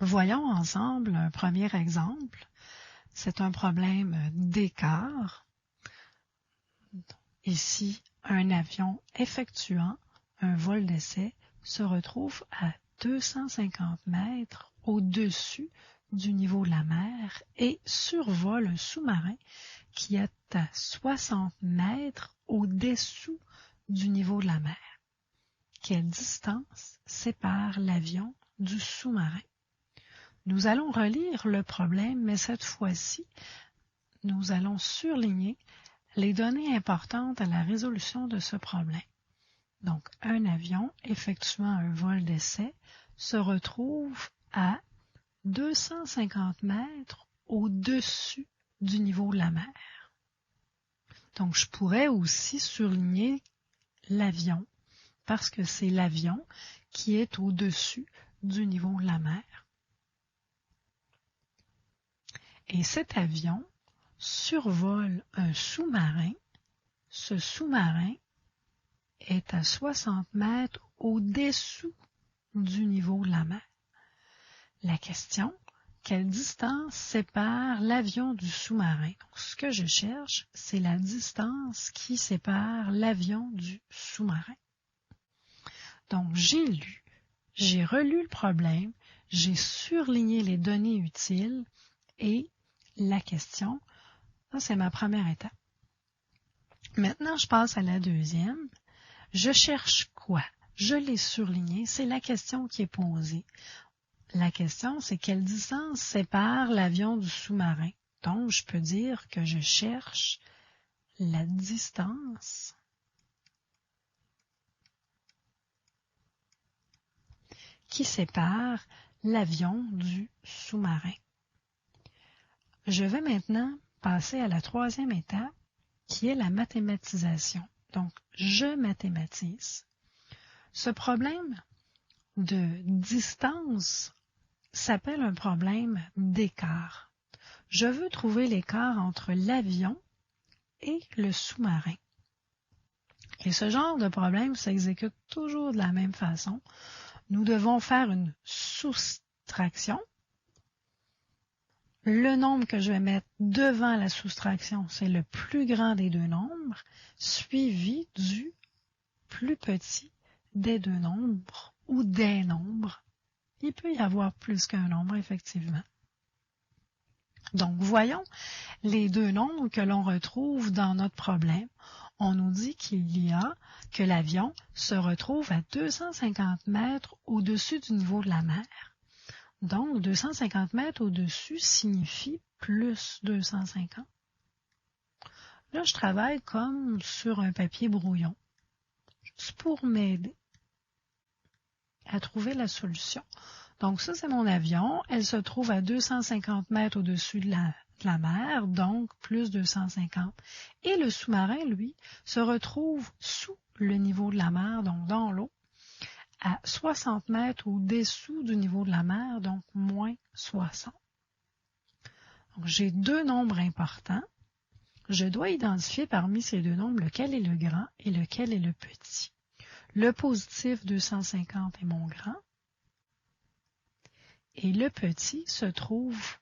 Voyons ensemble un premier exemple. C'est un problème d'écart. Ici, un avion effectuant un vol d'essai se retrouve à 250 mètres au-dessus du niveau de la mer et survole un sous-marin qui est à 60 mètres au-dessous du niveau de la mer. Quelle distance sépare l'avion du sous-marin? Nous allons relire le problème, mais cette fois-ci, nous allons surligner les données importantes à la résolution de ce problème. Donc, un avion effectuant un vol d'essai se retrouve à 250 mètres au-dessus du niveau de la mer. Donc, je pourrais aussi surligner l'avion parce que c'est l'avion qui est au-dessus du niveau de la mer. Et cet avion survole un sous-marin. Ce sous-marin est à 60 mètres au-dessous du niveau de la mer. La question, quelle distance sépare l'avion du sous-marin? Donc, ce que je cherche, c'est la distance qui sépare l'avion du sous-marin. Donc, j'ai relu le problème, j'ai surligné les données utiles et la question, ça c'est ma première étape. Maintenant, je passe à la deuxième. Je cherche quoi? Je l'ai surligné, c'est la question qui est posée. La question, c'est quelle distance sépare l'avion du sous-marin? Donc, je peux dire que je cherche la distance qui sépare l'avion du sous-marin. Je vais maintenant passer à la troisième étape, qui est la mathématisation. Donc, je mathématise. Ce problème de distance s'appelle un problème d'écart. Je veux trouver l'écart entre l'avion et le sous-marin. Et ce genre de problème s'exécute toujours de la même façon. Nous devons faire une soustraction. Le nombre que je vais mettre devant la soustraction, c'est le plus grand des deux nombres, suivi du plus petit des deux nombres ou des nombres. Il peut y avoir plus qu'un nombre, effectivement. Donc, voyons les deux nombres que l'on retrouve dans notre problème. On nous dit que l'avion se retrouve à 250 mètres au-dessus du niveau de la mer. Donc, 250 mètres au-dessus signifie plus 250. Là, je travaille comme sur un papier brouillon. C'est pour m'aider à trouver la solution. Donc, ça, c'est mon avion. Elle se trouve à 250 mètres au-dessus de la mer, donc plus 250. Et le sous-marin, lui, se retrouve sous le niveau de la mer, donc dans l'eau, à 60 mètres au-dessous du niveau de la mer, donc moins 60. Donc, j'ai deux nombres importants. Je dois identifier parmi ces deux nombres lequel est le grand et lequel est le petit. Le positif 250 est mon grand et le petit se trouve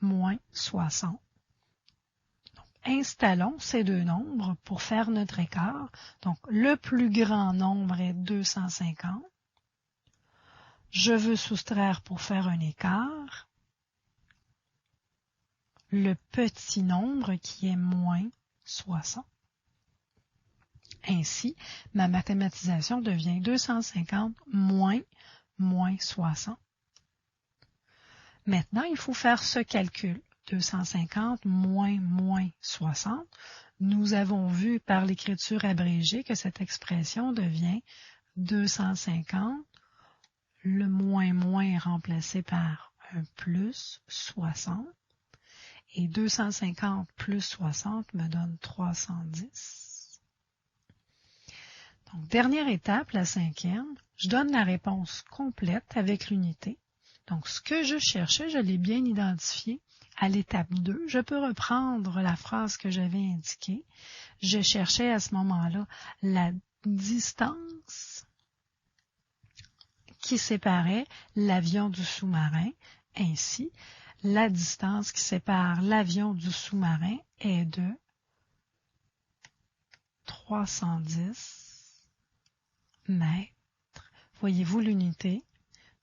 moins 60. Donc, installons ces deux nombres pour faire notre écart. Donc, le plus grand nombre est 250. Je veux soustraire pour faire un écart le petit nombre qui est moins 60. Ainsi, ma mathématisation devient 250 moins 60. Maintenant, il faut faire ce calcul. 250 moins 60. Nous avons vu par l'écriture abrégée que cette expression devient 250. Le moins est remplacé par un plus 60. Et 250 plus 60 me donne 310. Donc, dernière étape, la cinquième, je donne la réponse complète avec l'unité. Donc, ce que je cherchais, je l'ai bien identifié. À l'étape 2, je peux reprendre la phrase que j'avais indiquée. Je cherchais à ce moment-là la distance qui séparait l'avion du sous-marin. Ainsi, la distance qui sépare l'avion du sous-marin est de 310 mètres. Voyez-vous l'unité?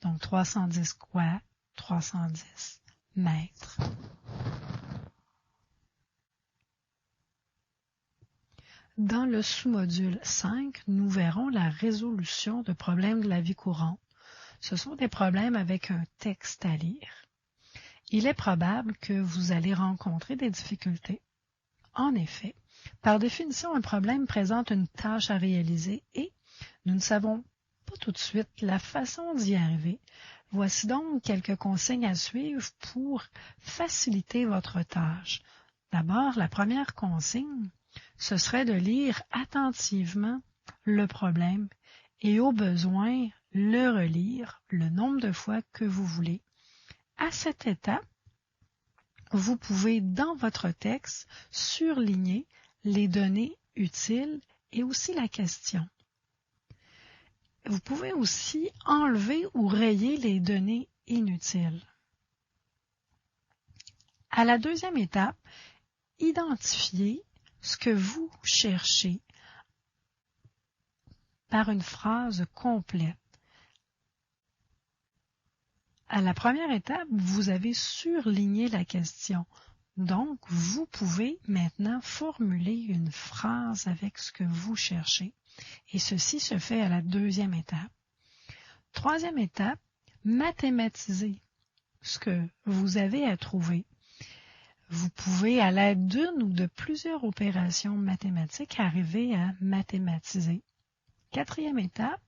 Donc 310 quoi? 310 mètres. Dans le sous-module 5, nous verrons la résolution de problèmes de la vie courante. Ce sont des problèmes avec un texte à lire. Il est probable que vous allez rencontrer des difficultés. En effet, par définition, un problème présente une tâche à réaliser et nous ne savons pas tout de suite la façon d'y arriver. Voici donc quelques consignes à suivre pour faciliter votre tâche. D'abord, la première consigne, ce serait de lire attentivement le problème et au besoin le relire le nombre de fois que vous voulez. À cette étape, vous pouvez dans votre texte surligner les données utiles et aussi la question. Vous pouvez aussi enlever ou rayer les données inutiles. À la deuxième étape, identifiez ce que vous cherchez par une phrase complète. À la première étape, vous avez surligné la question. Donc, vous pouvez maintenant formuler une phrase avec ce que vous cherchez. Et ceci se fait à la deuxième étape. Troisième étape, mathématiser ce que vous avez à trouver. Vous pouvez, à l'aide d'une ou de plusieurs opérations mathématiques, arriver à mathématiser. Quatrième étape,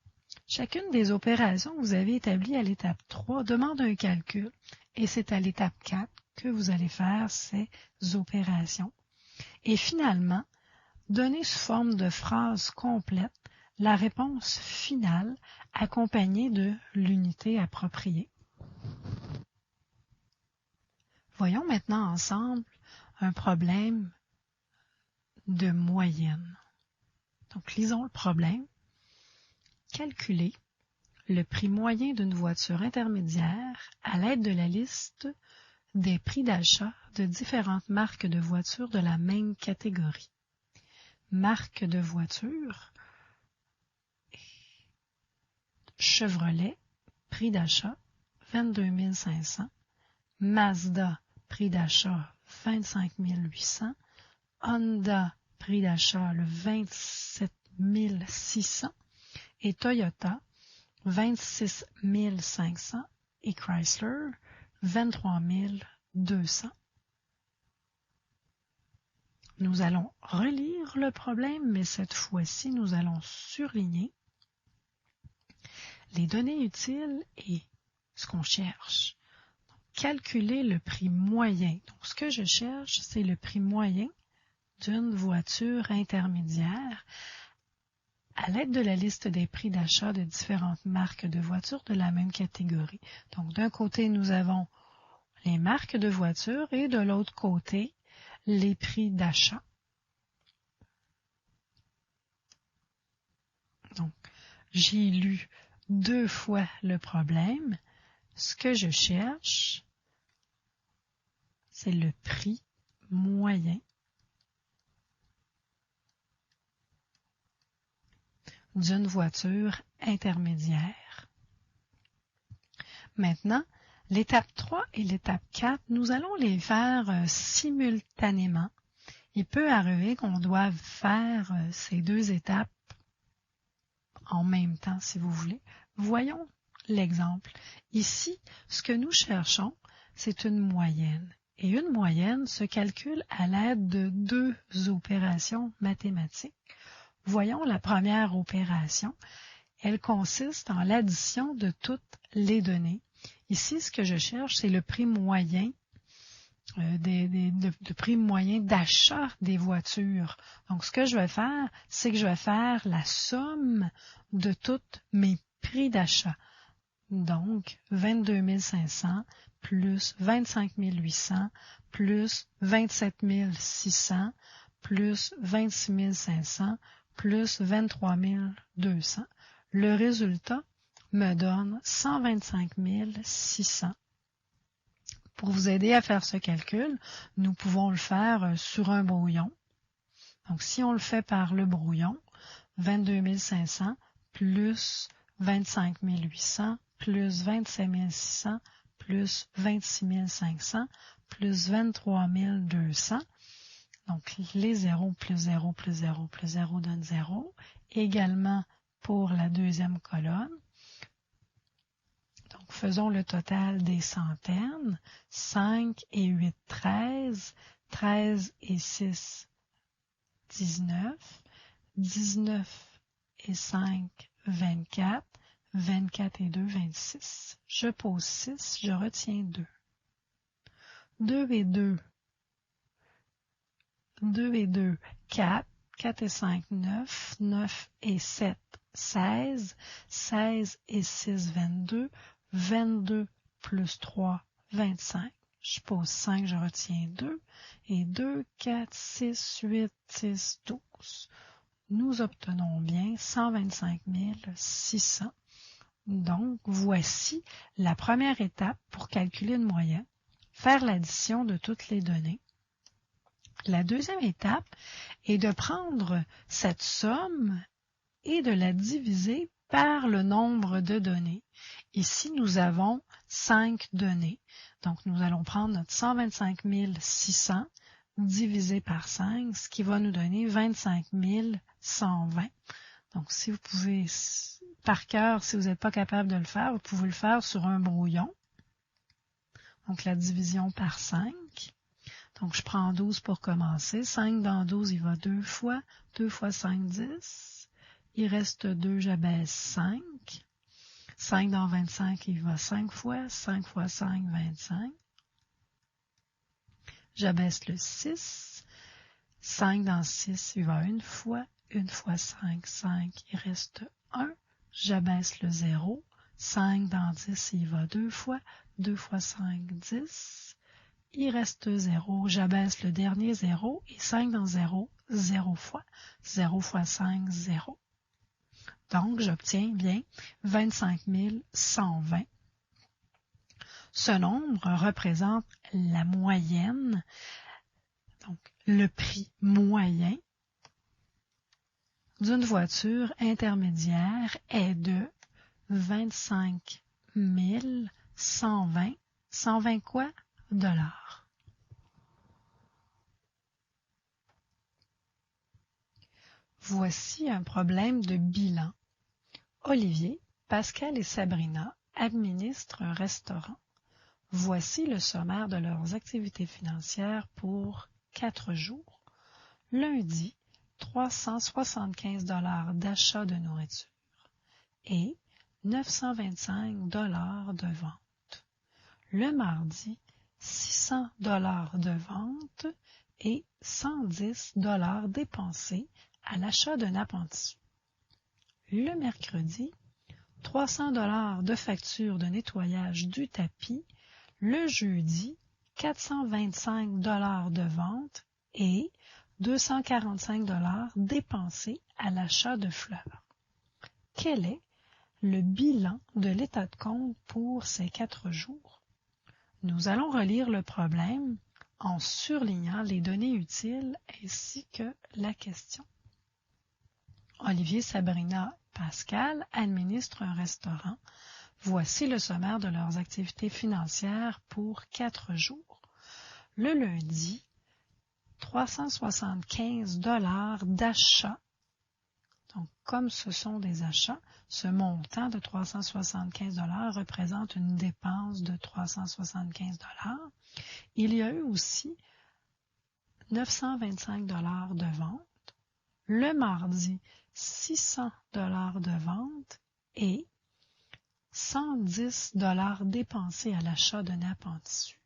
chacune des opérations que vous avez établies à l'étape 3 demande un calcul et c'est à l'étape 4 que vous allez faire ces opérations. Et finalement, donnez sous forme de phrase complète la réponse finale accompagnée de l'unité appropriée. Voyons maintenant ensemble un problème de moyenne. Donc, lisons le problème. Calculer le prix moyen d'une voiture intermédiaire à l'aide de la liste des prix d'achat de différentes marques de voitures de la même catégorie. Marque de voiture, Chevrolet, prix d'achat 22 500, Mazda, prix d'achat 25 800, Honda, prix d'achat le 27 600 et Toyota 26 500 et Chrysler 23 200. Nous allons relire le problème, mais cette fois-ci, nous allons surligner les données utiles et ce qu'on cherche. Donc, calculer le prix moyen. Donc, ce que je cherche, c'est le prix moyen d'une voiture intermédiaire à l'aide de la liste des prix d'achat de différentes marques de voitures de la même catégorie. Donc, d'un côté, nous avons les marques de voitures et de l'autre côté, les prix d'achat. Donc, j'ai lu 2 fois le problème. Ce que je cherche, c'est le prix moyen d'une voiture intermédiaire. Maintenant, l'étape 3 et l'étape 4, nous allons les faire simultanément. Il peut arriver qu'on doive faire ces 2 étapes en même temps, si vous voulez. Voyons l'exemple. Ici, ce que nous cherchons, c'est une moyenne. Et une moyenne se calcule à l'aide de 2 opérations mathématiques. Voyons la première opération. Elle consiste en l'addition de toutes les données. Ici, ce que je cherche, c'est le prix moyen, le prix moyen d'achat des voitures. Donc, ce que je vais faire, c'est que je vais faire la somme de tous mes prix d'achat. Donc, 22 500 plus 25 800 plus 27 600 plus 26 500 plus 23 200. Le résultat me donne 125 600. Pour vous aider à faire ce calcul, nous pouvons le faire sur un brouillon. Donc, si on le fait par le brouillon, 22 500 plus 25 800 plus 27 600 plus 26 500 plus 23 200. Donc, les 0 plus 0 plus 0 plus 0 donne 0. Également pour la deuxième colonne. Donc, faisons le total des centaines. 5 et 8, 13. 13 et 6, 19. 19 et 5, 24. 24 et 2, 26. Je pose 6, je retiens 2. 2 et 2, 2 et 2, 4. 4 et 5, 9. 9 et 7, 16. 16 et 6, 22. 22 plus 3, 25. Je pose 5, je retiens 2. Et 2, 4, 6, 8, 10, 12. Nous obtenons bien 125 600. Donc, voici la première étape pour calculer une moyenne. Faire l'addition de toutes les données. La deuxième étape est de prendre cette somme et de la diviser par le nombre de données. Ici, nous avons 5 données. Donc, nous allons prendre notre 125 600 divisé par 5, ce qui va nous donner 25 120. Donc, si vous pouvez, par cœur, si vous n'êtes pas capable de le faire, vous pouvez le faire sur un brouillon. Donc, la division par 5. Donc, je prends 12 pour commencer. 5 dans 12, il va 2 fois. 2 fois 5, 10. Il reste 2, j'abaisse 5. 5 dans 25, il va 5 fois. 5 fois 5, 25. J'abaisse le 6. 5 dans 6, il va 1 fois. 1 fois 5, 5. Il reste 1. J'abaisse le 0. 5 dans 10, il va 2 fois. 2 fois 5, 10. Il reste 0. J'abaisse le dernier 0. Et 5 dans 0, 0 fois. 0 fois 5, 0. Donc, j'obtiens bien 25 120. Ce nombre représente la moyenne, donc le prix moyen d'une voiture intermédiaire est de 25 120. 120 quoi? Dollars. Voici un problème de bilan. Olivier, Pascal et Sabrina administrent un restaurant. Voici le sommaire de leurs activités financières pour 4 jours. Lundi, 375 $ d'achat de nourriture et 925 $ de vente. Le mardi, 600 $ de vente et 110 $ dépensés à l'achat d'un appentis. Le mercredi, 300 $ de facture de nettoyage du tapis. Le jeudi, 425 $ de vente et 245 $ dépensés à l'achat de fleurs. Quel est le bilan de l'état de compte pour ces 4 jours? Nous allons relire le problème en surlignant les données utiles ainsi que la question. Olivier, Sabrina, Pascal administrent un restaurant. Voici le sommaire de leurs activités financières pour 4 jours. Le lundi, 375 $ d'achat. Donc, comme ce sont des achats, ce montant de 375 $ représente une dépense de 375 $. Il y a eu aussi 925 $ de vente. Le mardi, 600 $ de vente et 110 $ dépensés à l'achat d'un appentis.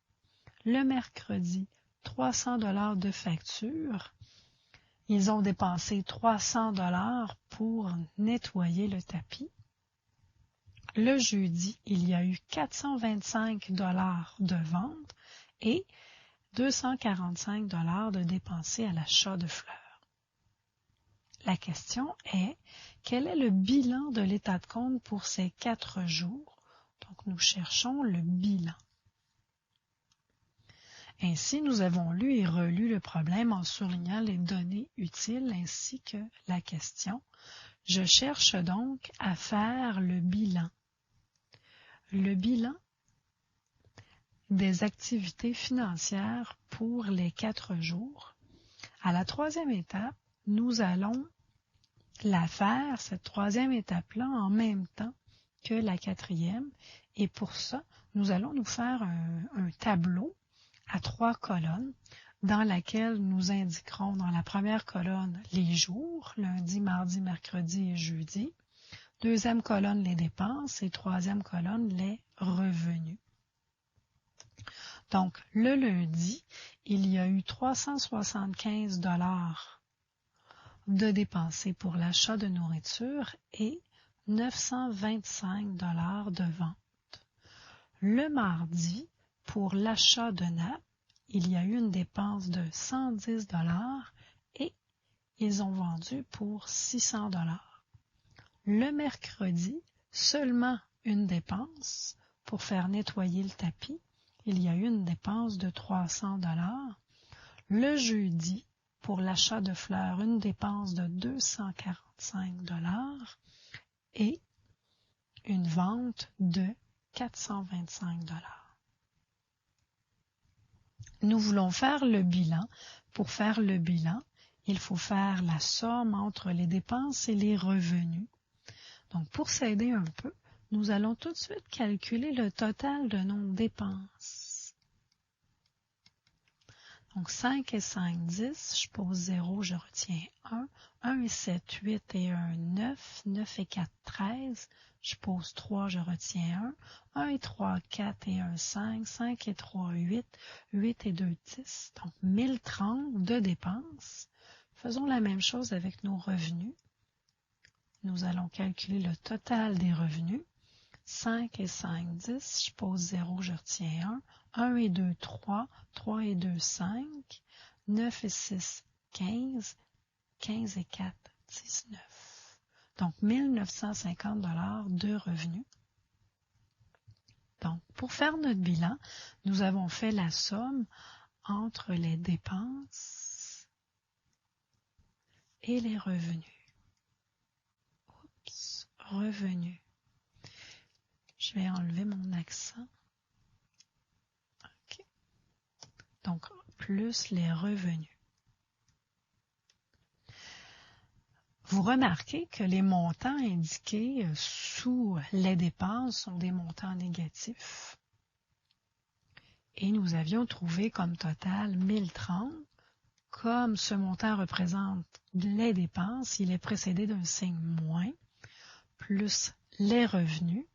Le mercredi, 300 $ de facture. Ils ont dépensé 300 $ pour nettoyer le tapis. Le jeudi, il y a eu 425 $ de vente et 245 $ de dépensés à l'achat de fleurs. La question est, quel est le bilan de l'état de compte pour ces 4 jours? Donc, nous cherchons le bilan. Ainsi, nous avons lu et relu le problème en surlignant les données utiles ainsi que la question. Je cherche donc à faire le bilan. Le bilan des activités financières pour les 4 jours. À la 3e étape, nous allons la faire, cette 3e étape-là, en même temps que la 4e. Et pour ça, nous allons nous faire un tableau à 3 colonnes dans laquelle nous indiquerons dans la première colonne les jours, lundi, mardi, mercredi et jeudi. 2e colonne, les dépenses et 3e colonne, les revenus. Donc, le lundi, il y a eu 375 $ de dépensés pour l'achat de nourriture et 925 $ de vente. Le mardi, pour l'achat de nappes, il y a eu une dépense de 110 $ et ils ont vendu pour 600 $. Le mercredi, seulement une dépense pour faire nettoyer le tapis. Il y a eu une dépense de 300 $. Le jeudi, pour l'achat de fleurs, une dépense de 245 $ et une vente de 425 $. Nous voulons faire le bilan. Pour faire le bilan, il faut faire la somme entre les dépenses et les revenus. Donc, pour s'aider un peu, nous allons tout de suite calculer le total de nos dépenses. Donc, 5 et 5, 10, je pose 0, je retiens 1. 1 et 7, 8 et 1, 9. 9 et 4, 13. Je pose 3, je retiens 1. 1 et 3, 4 et 1, 5. 5 et 3, 8. 8 et 2, 10. Donc, 1030 de dépenses. Faisons la même chose avec nos revenus. Nous allons calculer le total des revenus. 5 et 5, 10. Je pose 0, je retiens 1. 1 et 2, 3. 3 et 2, 5. 9 et 6, 15. 15 et 4, 19. Donc, 1950 $ de revenus. Donc, pour faire notre bilan, nous avons fait la somme entre les dépenses et les revenus. Oups, revenus. Je vais enlever mon accent. OK. Donc, plus les revenus. Vous remarquez que les montants indiqués sous les dépenses sont des montants négatifs. Et nous avions trouvé comme total 1030. Comme ce montant représente les dépenses, il est précédé d'un signe moins, plus les revenus.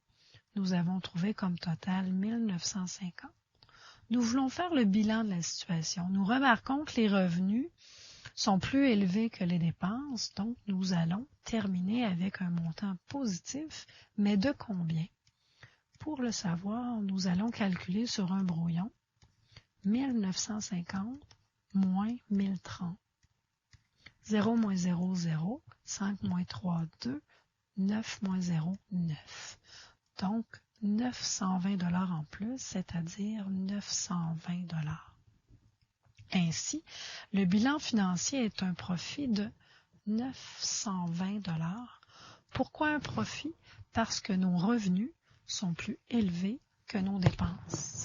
Nous avons trouvé comme total 1950. Nous voulons faire le bilan de la situation. Nous remarquons que les revenus sont plus élevés que les dépenses, donc nous allons terminer avec un montant positif, mais de combien? Pour le savoir, nous allons calculer sur un brouillon 1950 moins 1030. 0 moins 0, 0, 5 moins 3, 2, 9 moins 0, 9. Donc, 920 $ en plus, c'est-à-dire 920 $. Ainsi, le bilan financier est un profit de 920 $. Pourquoi un profit? Parce que nos revenus sont plus élevés que nos dépenses.